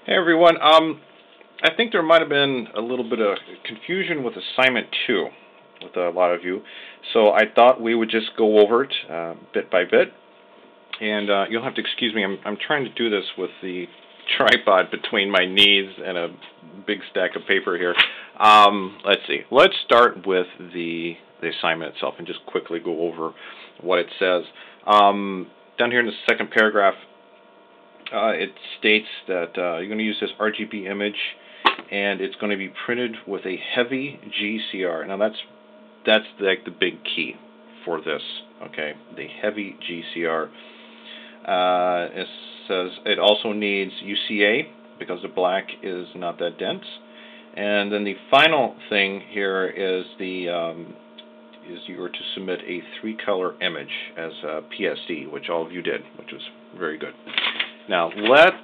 Hey everyone. I think there might have been a little bit of confusion with assignment 2 with a lot of you. So I thought we would just go over it bit by bit. And you'll have to excuse me. I'm trying to do this with the tripod between my knees and a big stack of paper here. Let's see. Let's start with the assignment itself and just quickly go over what it says. Down here in the second paragraph, it states that you're going to use this RGB image, and it's going to be printed with a heavy GCR. Now that's like the big key for this. Okay, the heavy GCR. It says it also needs UCA because the black is not that dense. And then the final thing here is you are to submit a 3-color image as a PSD, which all of you did, which was very good. Now, let's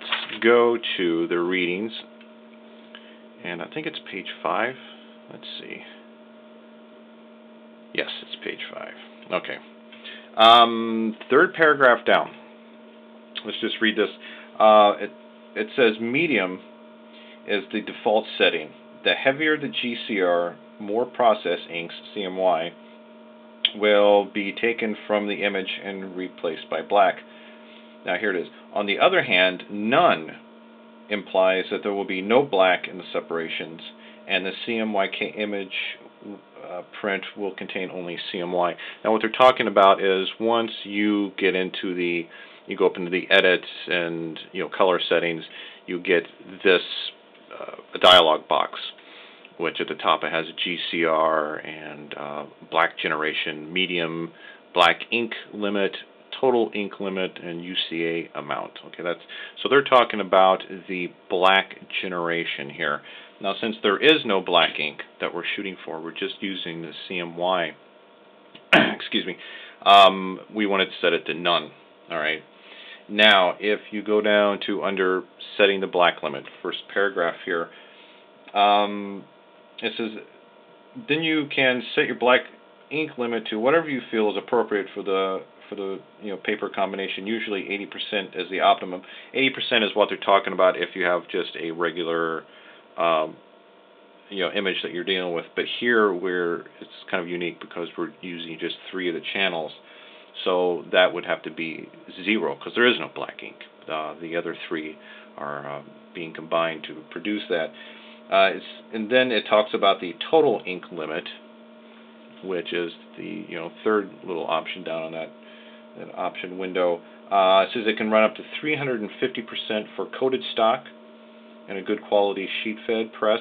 go to the readings, and I think it's page 5. Let's see. Yes, it's page 5. Okay. Third paragraph down. Let's just read this. It says medium is the default setting. The heavier the GCR, more process inks, CMY, will be taken from the image and replaced by black. Now here it is. On the other hand, none implies that there will be no black in the separations, and the CMYK image print will contain only CMY. Now what they're talking about is once you get into you go up into the edit and color settings, you get this a dialog box, which at the top it has a GCR and black generation, medium, black ink limit, total ink limit, and UCA amount. Okay, so they're talking about the black generation here. Now, since there is no black ink that we're shooting for, we're just using the CMY. Excuse me. We wanted to set it to none. All right. Now, if you go down to under setting the black limit, first paragraph here, it says then you can set your black ink limit to whatever you feel is appropriate for the paper combination. Usually 80% is the optimum. 80% is what they're talking about if you have just a regular image that you're dealing with. But here it's kind of unique because we're using just 3 of the channels, so that would have to be 0 because there is no black ink. The other 3 are being combined to produce that. And then it talks about the total ink limit, which is the third little option down on that option window. It says it can run up to 350% for coated stock and a good quality sheet fed press,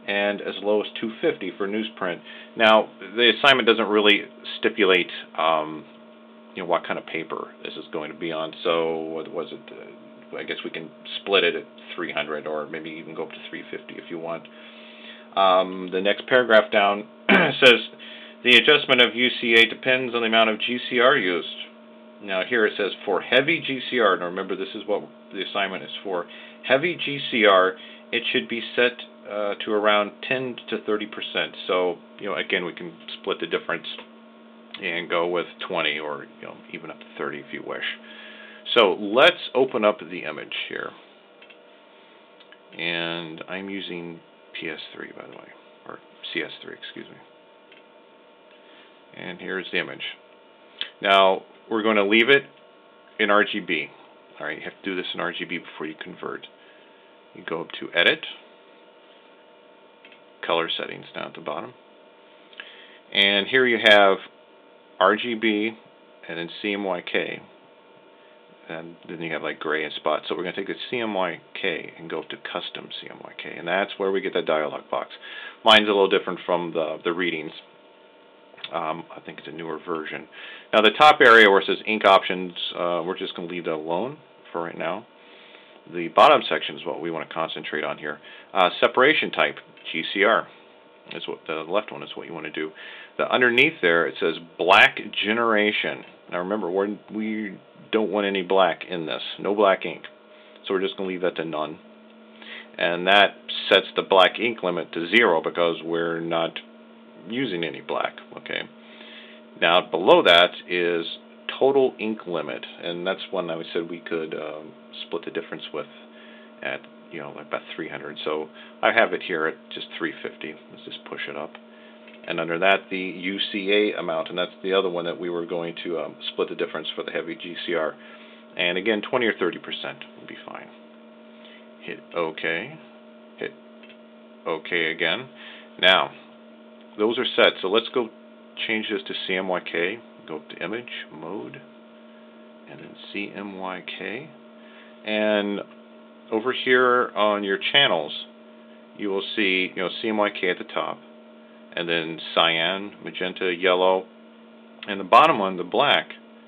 and as low as 250 for newsprint. Now the assignment doesn't really stipulate what kind of paper this is going to be on. So what was it? I guess we can split it at 300, or maybe even go up to 350 if you want. The next paragraph down says the adjustment of UCA depends on the amount of GCR used. Now here it says for heavy GCR, now remember this is what the assignment is for, heavy GCR, it should be set to around 10 to 30%. So, again, we can split the difference and go with 20 or even up to 30 if you wish. So let's open up the image here. And I'm using PS3, by the way, or CS3, excuse me. And here's the image. Now, we're going to leave it in RGB. All right, you have to do this in RGB before you convert. You go up to Edit, Color Settings down at the bottom. And here you have RGB and then CMYK. And then you have like gray and spots. So we're going to take the CMYK and go to Custom CMYK. And that's where we get that dialog box. Mine's a little different from the readings. I think it's a newer version. Now the top area where it says ink options, we're just going to leave that alone for right now. The bottom section is what we want to concentrate on here. Separation type, GCR, is what the left one is what you want to do. The underneath there it says black generation. Now remember, we don't want any black in this, no black ink. So we're just going to leave that to none. And that sets the black ink limit to 0 because we're not using any black. Okay. Now below that is total ink limit, and that's one I said we could split the difference with at, you know, about 300. So I have it here at just 350. Let's just push it up. And under that, the UCA amount, and that's the other one that we were going to split the difference for the heavy GCR. And again, 20 or 30% would be fine. Hit OK. Hit OK again. Now, those are set. So let's go change this to CMYK. Go to Image, Mode, and then CMYK. And over here on your channels, you will see, you know, CMYK at the top, and then cyan, magenta, yellow, and the bottom one, the black,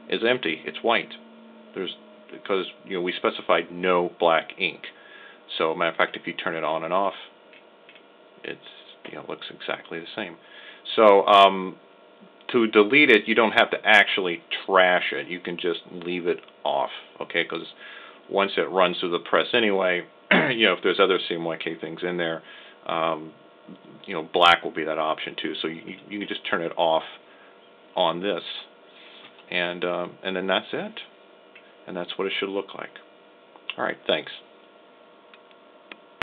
is empty. It's white. Because, you know, we specified no black ink. So, matter of fact, if you turn it on and off, it's, you know, looks exactly the same. So, to delete it, you don't have to actually trash it. You can just leave it off, okay? Because once it runs through the press anyway, you know, if there's other CMYK things in there, you know, black will be that option too. So you can just turn it off on this, and then that's it. And that's what it should look like. All right, thanks.